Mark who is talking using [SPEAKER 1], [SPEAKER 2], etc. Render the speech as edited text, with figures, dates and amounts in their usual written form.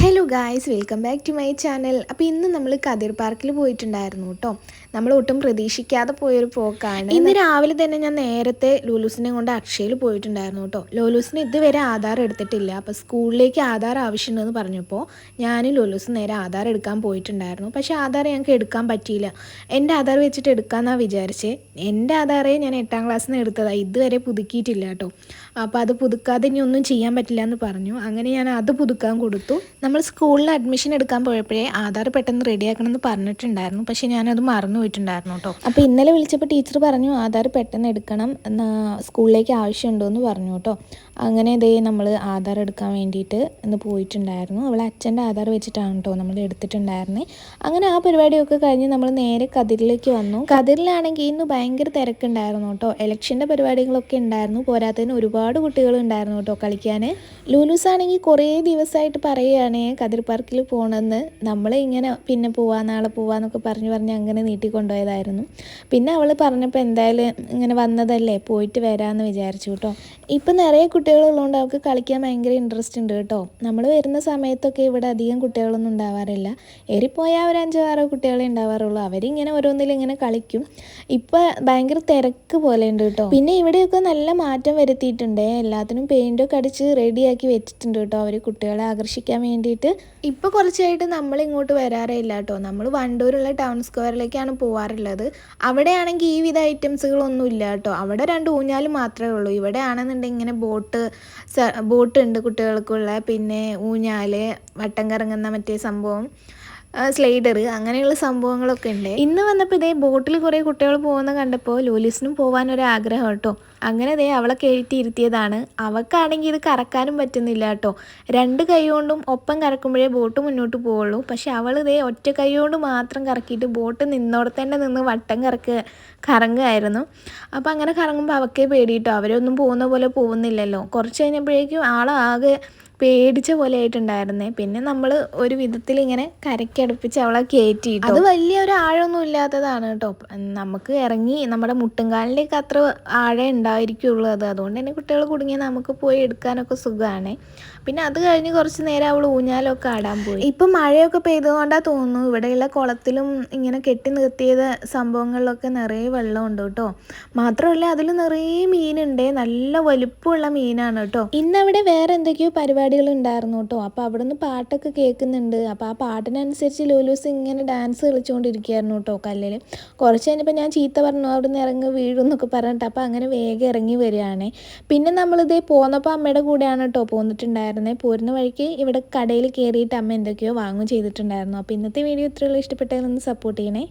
[SPEAKER 1] Hello guys, welcome back to my channel. അപ്പോൾ ഇന്ന് നമ്മൾ കതിർ പാർക്കിൽ പോയിട്ടുണ്ടായിരുന്നു കേട്ടോ. നമ്മൾ ഒട്ടും പ്രതീക്ഷിക്കാതെ പോയൊരു പോക്കാണ്. ഇന്ന് രാവിലെ തന്നെ ഞാൻ നേരത്തെ ലോലൂസിനെ കൊണ്ട് അക്ഷയയിൽ പോയിട്ടുണ്ടായിരുന്നു കേട്ടോ. ലോലൂസിന് ഇതുവരെ ആധാർ എടുത്തിട്ടില്ല. അപ്പോൾ സ്കൂളിലേക്ക് ആധാർ ആവശ്യമുണ്ടെന്ന് പറഞ്ഞപ്പോൾ ഞാൻ ലോലൂസ് നേരെ ആധാർ എടുക്കാൻ പോയിട്ടുണ്ടായിരുന്നു. പക്ഷേ ആധാർ ഞങ്ങൾക്ക് എടുക്കാൻ പറ്റിയില്ല. എൻ്റെ ആധാർ വെച്ചിട്ട് എടുക്കാമെന്നാണ് വിചാരിച്ചത്. എൻ്റെ ആധാറേ ഞാൻ 8ാം ക്ലാസ്സിൽ നിന്ന് എടുത്തതാണ്, ഇതുവരെ പുതുക്കിയിട്ടില്ല കേട്ടോ. അപ്പോൾ അത് പുതുക്കാതെ ഇനി ഒന്നും ചെയ്യാൻ പറ്റില്ല എന്ന് പറഞ്ഞു. അങ്ങനെ ഞാൻ അത് പുതുക്കാൻ കൊടുത്തു. നമ്മൾ സ്കൂളിൽ അഡ്മിഷൻ എടുക്കാൻ പോയപ്പോഴേ ആധാർ പെട്ടെന്ന് റെഡിയാക്കണം എന്ന് പറഞ്ഞിട്ടുണ്ടായിരുന്നു. പക്ഷേ ഞാനത് മറന്നു പോയിട്ടുണ്ടായിരുന്നു കേട്ടോ. അപ്പോൾ ഇന്നലെ വിളിച്ചപ്പോൾ ടീച്ചർ പറഞ്ഞു ആധാർ പെട്ടെന്ന് എടുക്കണം, സ്കൂളിലേക്ക് ആവശ്യമുണ്ടോ എന്ന് പറഞ്ഞു കേട്ടോ. അങ്ങനെ നമ്മൾ ആധാർ എടുക്കാൻ വേണ്ടിയിട്ട് ഇന്ന് പോയിട്ടുണ്ടായിരുന്നു. അവളെ അച്ഛൻ്റെ ആധാർ വെച്ചിട്ടാണ് കേട്ടോ നമ്മൾ എടുത്തിട്ടുണ്ടായിരുന്നത്. അങ്ങനെ ആ പരിപാടിയൊക്കെ കഴിഞ്ഞ് നമ്മൾ നേരെ കതിരിലേക്ക് വന്നു. കതിരിലാണെങ്കിൽ ഇന്ന് ഭയങ്കര തിരക്കുണ്ടായിരുന്നു കേട്ടോ. ഇലക്ഷൻ്റെ പരിപാടികളൊക്കെ ഉണ്ടായിരുന്നു. പോരാത്തതിന് ഒരുപാട് കുട്ടികളുണ്ടായിരുന്നു കേട്ടോ കളിക്കാൻ. ലൂലൂസ് ആണെങ്കിൽ കുറേ ദിവസമായിട്ട് പറയുകയാണ് കതിർ പാർക്കിൽ പോകണമെന്ന്. ഇങ്ങനെ പിന്നെ നാളെ പോവാന്നൊക്കെ പറഞ്ഞ് അങ്ങനെ നീട്ടിക്കൊണ്ടുപോയതായിരുന്നു. പിന്നെ അവൾ പറഞ്ഞപ്പോൾ എന്തായാലും ഇങ്ങനെ വന്നതല്ലേ, പോയിട്ട് വരാമെന്ന് വിചാരിച്ചു കേട്ടോ. ഇപ്പം നിറയെ കുട്ടികളുള്ളതുകൊണ്ട് അവൾക്ക് കളിക്കാൻ ഭയങ്കര ഇൻട്രസ്റ്റ് ഉണ്ട് കേട്ടോ. നമ്മൾ വരുന്ന സമയത്തൊക്കെ ഇവിടെ അധികം കുട്ടികളൊന്നും ഉണ്ടാവാറില്ല. ഏറിപ്പോയാൽ ഒരു 5-6 കുട്ടികളെ ഉണ്ടാവാറുള്ളൂ. അവരിങ്ങനെ ഓരോന്നിലിങ്ങനെ കളിക്കും. ഇപ്പം ഭയങ്കര തിരക്ക് പോലെ ഉണ്ട് കേട്ടോ. പിന്നെ ഇവിടെയൊക്കെ നല്ല മാറ്റം വരുത്തിയിട്ടുണ്ട്. എല്ലാത്തിനും പെയിൻറ്റൊക്കെ അടിച്ച് റെഡിയാക്കി വെച്ചിട്ടുണ്ട് കേട്ടോ അവർ കുട്ടികളെ ആകർഷിക്കാൻ വേണ്ടിയിട്ട്. ഇപ്പോൾ കുറച്ചായിട്ട് നമ്മളിങ്ങോട്ട് വരാറേ ഇല്ല കേട്ടോ. നമ്മൾ വണ്ടൂരുള്ള ടൗൺ സ്ക്വയറിലേക്കാണ് പോകാറുള്ളത്. അവിടെയാണെങ്കിൽ ഈ വിധ ഐറ്റംസുകളൊന്നും ഇല്ല കേട്ടോ. അവിടെ 2 ഊഞ്ഞാൽ മാത്രമേ ഉള്ളൂ. ഇവിടെ ആണെന്നുണ്ടെങ്കിൽ ഇങ്ങനെ ബോട്ട് ഉണ്ട് കുട്ടികൾക്കുള്ള, പിന്നെ ഊഞ്ഞാൽ, വട്ടം കറങ്ങുന്ന മറ്റേ സംഭവം, സ്ലൈഡർ, അങ്ങനെയുള്ള സംഭവങ്ങളൊക്കെ ഉണ്ട്. ഇന്ന് വന്നപ്പോൾ ബോട്ടിൽ കുറേ കുട്ടികൾ പോകുന്ന കണ്ടപ്പോൾ ലൂലൂസിനും പോകാനൊരാഗ്രഹം കേട്ടോ. അങ്ങനെ അവളെ കയറ്റിയിരുത്തിയതാണ്. അവൾക്കാണെങ്കിൽ ഇത് കറക്കാനും പറ്റുന്നില്ല കേട്ടോ. 2 കൈ കൊണ്ടും ഒപ്പം കറക്കുമ്പോഴേ ബോട്ട് മുന്നോട്ട് പോവുള്ളൂ. പക്ഷെ അവൾ ഒറ്റ കൈ കൊണ്ട് മാത്രം കറക്കിയിട്ട് ബോട്ട് നിന്നോടത്തന്നെ നിന്ന് വട്ടം കറങ്ങുമായിരുന്നു. അപ്പോൾ അങ്ങനെ കറങ്ങുമ്പോൾ അവൾക്കേ പേടിയിട്ടോ. അവരൊന്നും പോകുന്ന പോലെ പോകുന്നില്ലല്ലോ. കുറച്ച് കഴിഞ്ഞപ്പോഴേക്കും ആളാകെ പേടിച്ച പോലെ ആയിട്ടുണ്ടായിരുന്നേ. പിന്നെ നമ്മൾ ഒരു വിധത്തിൽ ഇങ്ങനെ കരക്കടുപ്പിച്ച് അവളെ കയറ്റിയിട്ടു. അത് വലിയൊരു ആഴമൊന്നും ഇല്ലാത്തതാണ് കേട്ടോ. നമുക്ക് ഇറങ്ങി നമ്മുടെ മുട്ടുംകാലിലേക്ക് അത്ര ആഴം ഉണ്ടായിരിക്കുള്ളൂ. അതുകൊണ്ട് തന്നെ കുട്ടികൾ കുടുങ്ങിയാൽ നമുക്ക് പോയി എടുക്കാനൊക്കെ സുഖമാണ്. പിന്നെ അത് കഴിഞ്ഞ് കുറച്ച് നേരം അവൾ ഊഞ്ഞാലൊക്കെ ആടാൻ പോയി. ഇപ്പം മഴയൊക്കെ പെയ്തുകൊണ്ടാണ് തോന്നുന്നു ഇവിടെയുള്ള കുളത്തിലും ഇങ്ങനെ കെട്ടി നിർത്തിയത് സംഭവങ്ങളിലൊക്കെ നിറയെ വെള്ളമുണ്ട് കേട്ടോ. മാത്രമല്ല അതിൽ നിറയെ മീനുണ്ട്. നല്ല വലുപ്പമുള്ള മീനാണ് കേട്ടോ. ഇന്നവിടെ വേറെ എന്തൊക്കെയോ പരിപാടികൾ ഉണ്ടായിരുന്നു കേട്ടോ. അപ്പോൾ അവിടെ നിന്ന് പാട്ടൊക്കെ കേൾക്കുന്നുണ്ട്. അപ്പോൾ ആ പാട്ടിനനുസരിച്ച് ലൂലൂസ് ഇങ്ങനെ ഡാൻസ് കളിച്ചുകൊണ്ടിരിക്കുകയായിരുന്നു കേട്ടോ കല്ലിൽ. കുറച്ച് കഴിഞ്ഞപ്പോൾ ഞാൻ ചീത്ത പറഞ്ഞു അവിടെ നിന്ന് ഇറങ്ങി വീഴും എന്നൊക്കെ പറഞ്ഞിട്ട്. അപ്പോൾ അങ്ങനെ വേഗം ഇറങ്ങി വരികയാണ്. പിന്നെ നമ്മളിതേ പോന്നപ്പോൾ അമ്മയുടെ കൂടെയാണ് കേട്ടോ പോന്നിട്ടുണ്ടായിരുന്നത്. പോരുന്ന വഴിക്ക് ഇവിടെ കടയിൽ കയറിയിട്ട് അമ്മ എന്തൊക്കെയോ വാങ്ങും ചെയ്തിട്ടുണ്ടായിരുന്നു. അപ്പോൾ ഇന്നത്തെ വീഡിയോ ഇത്രയുള്ള, ഇഷ്ടപ്പെട്ടതിൽ നിന്ന് സപ്പോർട്ട് ചെയ്യണേ.